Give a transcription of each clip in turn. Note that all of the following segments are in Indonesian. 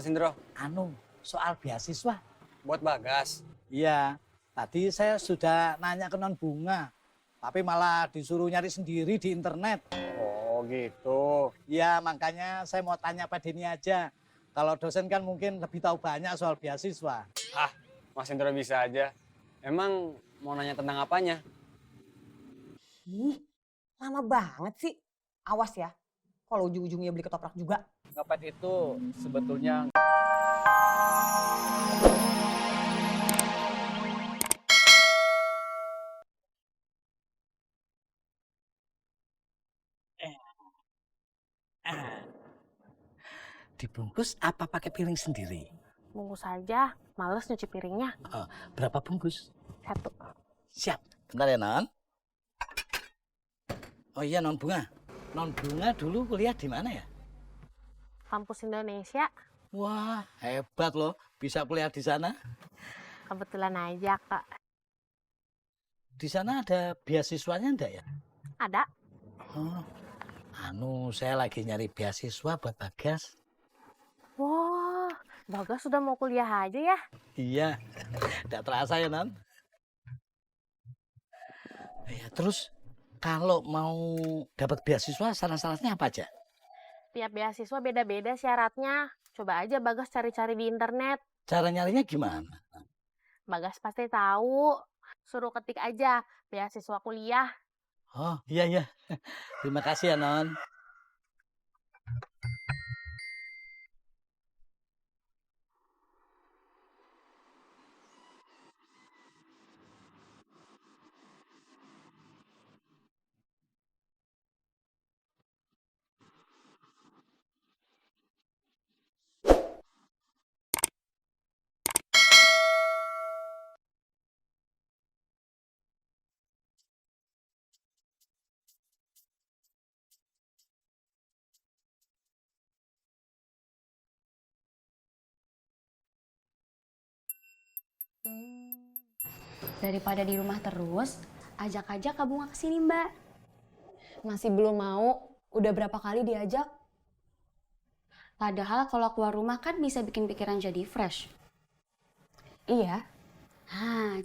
Mas Indro? Soal beasiswa. Buat Bagas. Iya, tadi saya sudah nanya ke non Bunga, tapi malah disuruh nyari sendiri di internet. Oh gitu. Iya, makanya saya mau tanya Pak Denny aja. Kalau dosen kan mungkin lebih tahu banyak soal beasiswa. Ah, Mas Indro bisa aja. Emang mau nanya tentang apanya? Ih, lama banget sih. Awas ya, kalau ujung-ujungnya beli ketoprak juga. Ngepet itu sebetulnya dibungkus apa pakai piring sendiri? Bungkus aja, males nyuci piringnya. Berapa bungkus? 1. Siap. Bentar ya, Non. Oh iya, Non Bunga. Non Bunga dulu kuliah di mana ya? Kampus Indonesia, Wah, hebat loh. Bisa kuliah di sana. kebetulan aja Kak. Di sana ada beasiswanya enggak ya? Ada? Saya lagi nyari beasiswa buat Bagas. Wah, Bagas sudah mau kuliah aja ya? Iya, enggak terasa ya, Non. Ya, terus kalau mau dapat beasiswa, syarat-syaratnya apa aja? Tiap beasiswa beda-beda syaratnya. Coba aja Bagas cari-cari di internet. Cara nyarinya gimana? Bagas pasti tahu. Suruh ketik aja, beasiswa kuliah. Oh, iya, iya. Terima kasih ya, Non. Daripada di rumah terus, ajak aja Kak Bunga kesini Mbak. Masih belum mau, udah berapa kali diajak. Padahal kalau keluar rumah kan bisa bikin pikiran jadi fresh. Iya.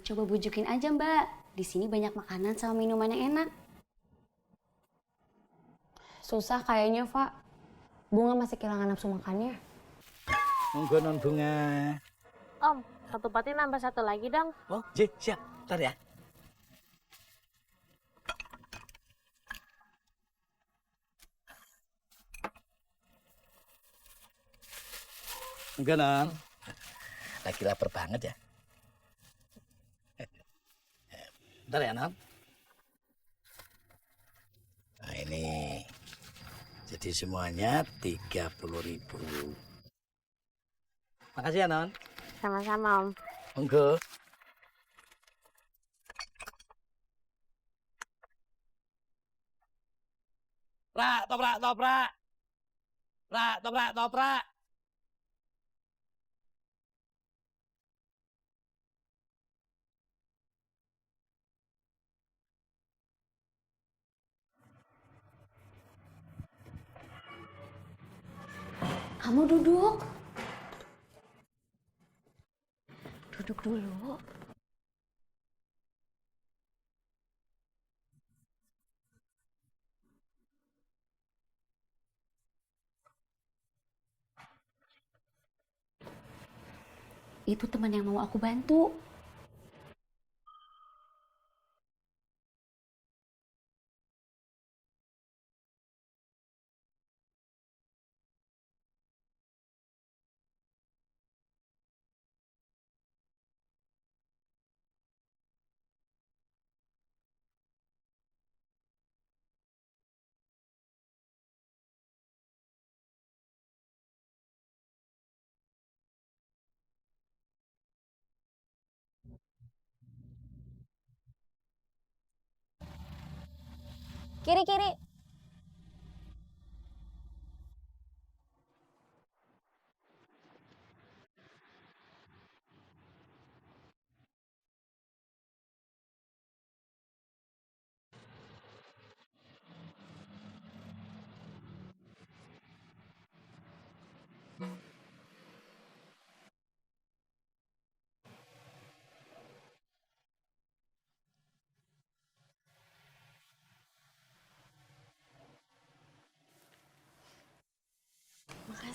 Coba bujukin aja Mbak. Di sini banyak makanan sama minuman yang enak. Susah kayaknya, Pak. Bunga masih kehilangan nafsu makannya. Monggo, Non Bunga. Om, ketupatin nambah 1 lagi dong. Oh, siap. Ntar ya. Enggak, Non. Lagi lapar banget ya. Ntar ya, Non. Nah, ini. Jadi semuanya 30.000. Makasih ya, Non. Sama-sama Om. Monggo. Toprak. Toprak. Kamu duduk. Duduk dulu. Itu teman yang mau aku bantu. Kiri.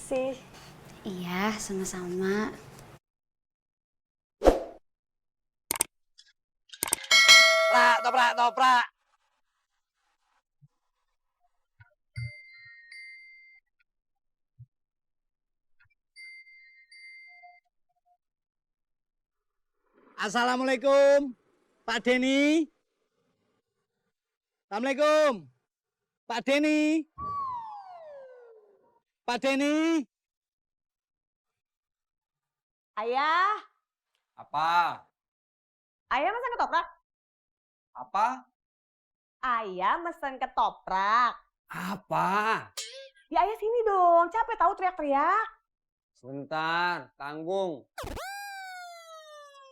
Makasih. Iya, sama-sama. Prak, toprak, toprak. Assalamualaikum, Pak Denny. Assalamualaikum, Pak Denny. Pak Denny. Ayah, Apa? ayah pesan ketoprak. Apa? Ayah mesen ketoprak. Apa? Ya ayah sini dong, capek tahu teriak-teriak. Sebentar, tanggung.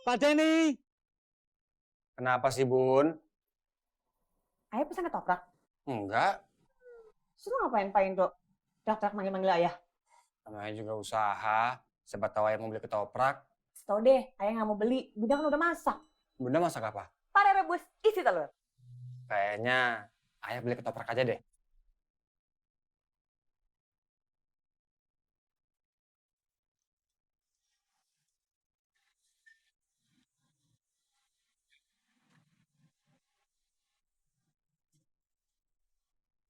Pak Denny. Kenapa sih, Bun? Ayah pesan ketoprak. Enggak, Terus lu ngapain, Pak Indro? Teriak-teriak manggil-manggil ayah. namanya juga usaha. Siapa tahu ayah mau beli ketoprak. Tau deh, ayah nggak mau beli. Bunda kan udah masak. Bunda masak apa? Pare rebus, isi telur. Kayaknya ayah beli ketoprak aja deh.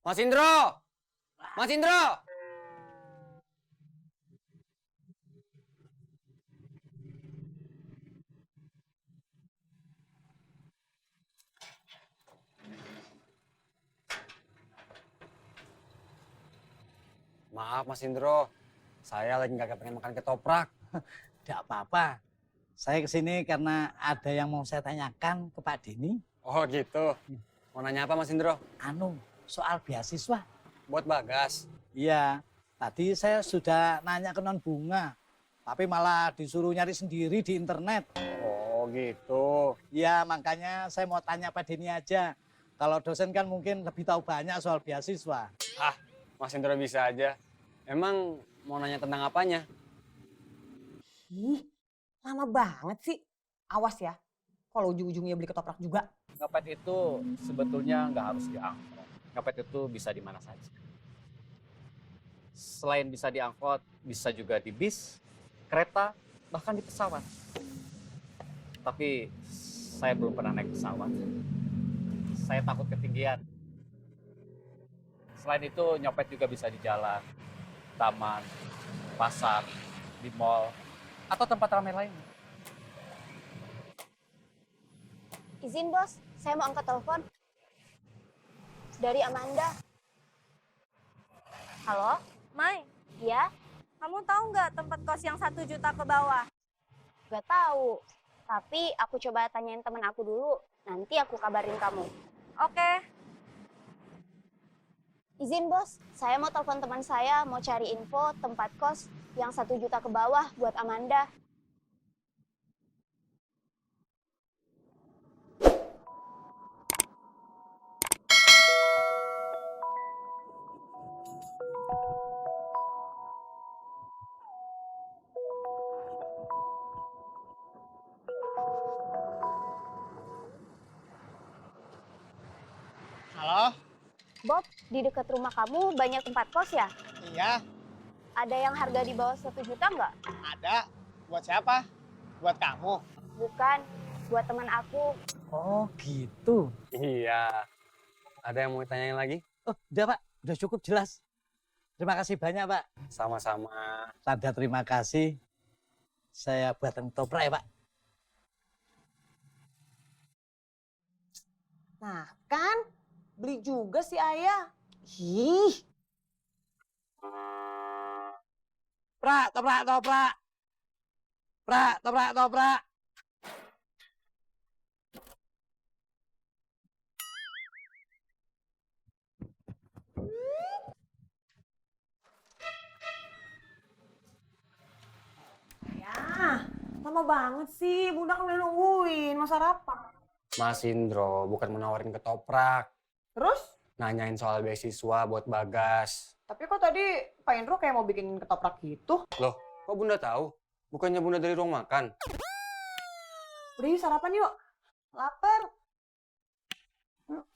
Mas Indro! Mas Indro! Maaf Mas Indro, saya lagi nggak pengen makan ketoprak. Tidak apa-apa. Saya kesini karena ada yang mau saya tanyakan ke Pak Denny. Oh gitu. Mau nanya apa Mas Indro? Soal beasiswa. Buat Bagas. Iya, tadi saya sudah nanya ke non Bunga, tapi malah disuruh nyari sendiri di internet. Oh gitu. Iya, makanya saya mau tanya Pak Denny aja. Kalau dosen kan mungkin lebih tahu banyak soal beasiswa. Ah, Mas Indro bisa aja. Emang mau nanya tentang apanya? Ih, lama banget sih. Awas ya, kalau ujung-ujungnya beli ketoprak juga. Ngepet itu sebetulnya nggak harus diangkut. Ngepet itu bisa di mana saja. Selain bisa diangkut, bisa juga di bis, kereta, bahkan di pesawat. Tapi saya belum pernah naik pesawat. Saya takut ketinggian. Selain itu nyopet juga bisa di jalan, taman, pasar, di mall, atau tempat ramai lainnya. Izin bos, saya mau angkat telepon. Dari Amanda. Halo? Mai, Ya? kamu tahu nggak tempat kos yang 1 juta ke bawah? Gak tahu. Tapi aku coba tanyain temen aku dulu. Nanti aku kabarin kamu. Oke, Izin bos, saya mau telepon teman saya mau cari info tempat kos yang 1 juta ke bawah buat Amanda. Halo? Bob, di dekat rumah kamu banyak tempat kos ya? Iya, Ada yang harga di bawah 1 juta nggak? ada. Buat siapa? Buat kamu? Bukan, buat teman aku. Oh gitu. Iya. Ada yang mau ditanyain lagi? Oh, udah Pak. Udah cukup jelas. Terima kasih banyak Pak. Sama-sama. Tanda terima kasih. Saya buatan ketoprak ya Pak. Nah kan, beli juga si ayah. Ih, Prak, toprak, toprak. Prak, toprak, toprak. ya, lama banget sih. Bunda kan udah nungguin, mau sarapan. Mas Indro, bukan menawarin ketoprak. Terus? Nanyain soal beasiswa buat Bagas. Tapi kok tadi Pak Indro kayak mau bikin ketoprak gitu? Loh, kok Bunda tahu? Bukannya Bunda dari ruang makan? Udah yuk sarapan yuk. Lapar.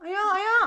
Ayo, ayo.